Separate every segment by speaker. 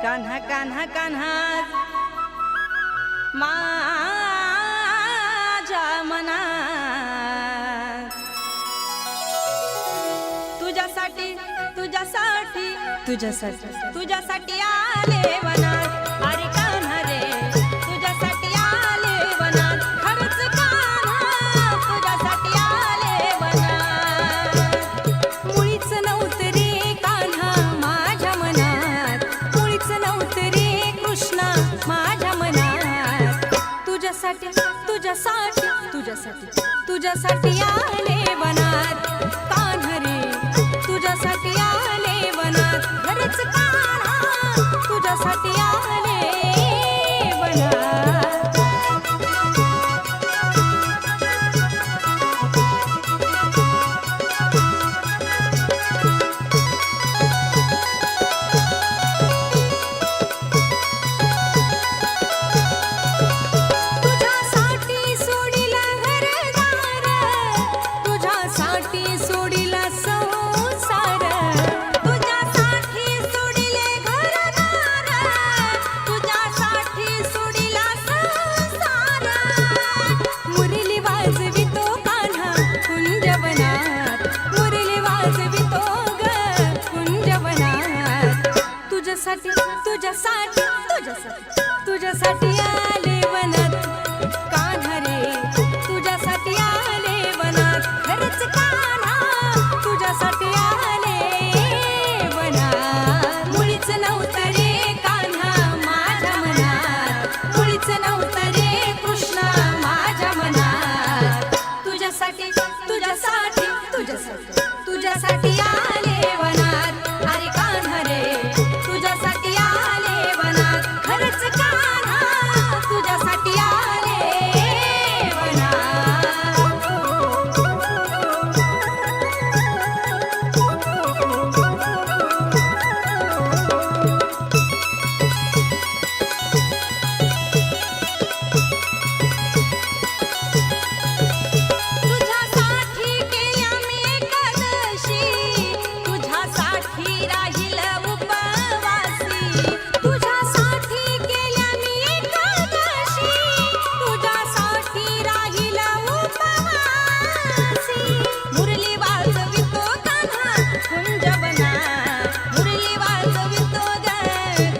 Speaker 1: कान्हा कान्हा कान्हा माझ्या मनात तुझ्यासाठी तुझ्यासाठी तुझ्यासाठी तुझ्यासाठी आले वनात अरे कान्हा रे तुझ्यासाठी आले वनात खरंच कान्हा तुझ्यासाठी आले वनात मुळीच नव्हतं रे कान्हा माझ्या मनात मुळीच नव्हतं रे कृष्णा माझ्या मनात तुझ्यासाठी तुझ्यासाठी तुझ्यासाठी तुझ्यासाठी आले वनात कान्हा रे तुझ्यासाठी आले वनात खरंच कान्हा तुझ्यासाठी आले वनात तुझ्यासाठी सोडिला घरदार तुझ्यासाठी सोडिला संसार तुझ्यासाठी सोडिले घरदार तुझ्यासाठी सोडिला संसार मुरली वाजवितो कान्हा कुंजवनात मुरली वाजवितो ग कुंजवनात तुझ्यासाठी तुझ्यासाठी तुझ्यासाठी तुझ्यासाठी आले वनात कान्हा रे तुझ्यासाठी आले वनात खरंच कान्हा तुझ्यासाठी आले वनात मुळीच नव्हतं रे कान्हा माझ्या मनात मुळीच नव्हतं रे कृष्णा माझ्या मनात तुझ्यासाठी तुझ्यासाठी तुझ्यासाठी तुझ्यासाठी आले वनात अरे कान्हा रे तुझ्यासाठी आले वनात खरंच कान्हा तुझ्यासाठी आले तुझ्यासाठी केल्या मी एकादशी तुझ्यासाठी राहील उपवासी तुझ्यासाठी केल्या मी एकादशी तुझ्यासाठी राहील उपवासी मुरली वाजवितो कान्हा कुंजवनात मुरली वाजवितो ग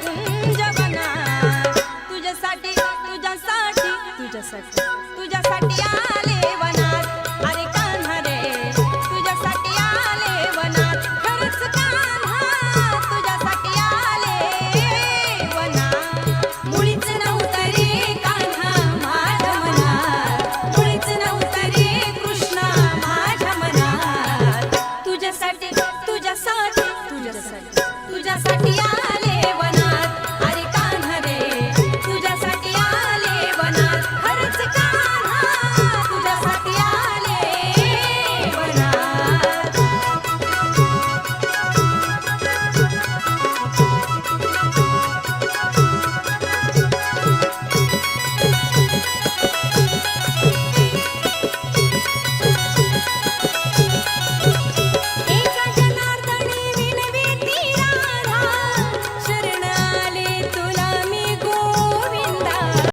Speaker 1: कुंजवनात तुझ्यासाठी तुझ्यासाठी तुझ्यासाठी तुझ्यासाठी आले वनात अरे कान्हा रे तुझ्यासाठी आले वनात खरंच कान्हा तुझ्यासाठी आले वनात मुळीच नव्हतं रे कान्हा माझ्या मनात मुळीच नव्हतं रे कृष्णा माझ्या मनात तुझ्यासाठी तुझ्यासाठी तुझ्यासाठी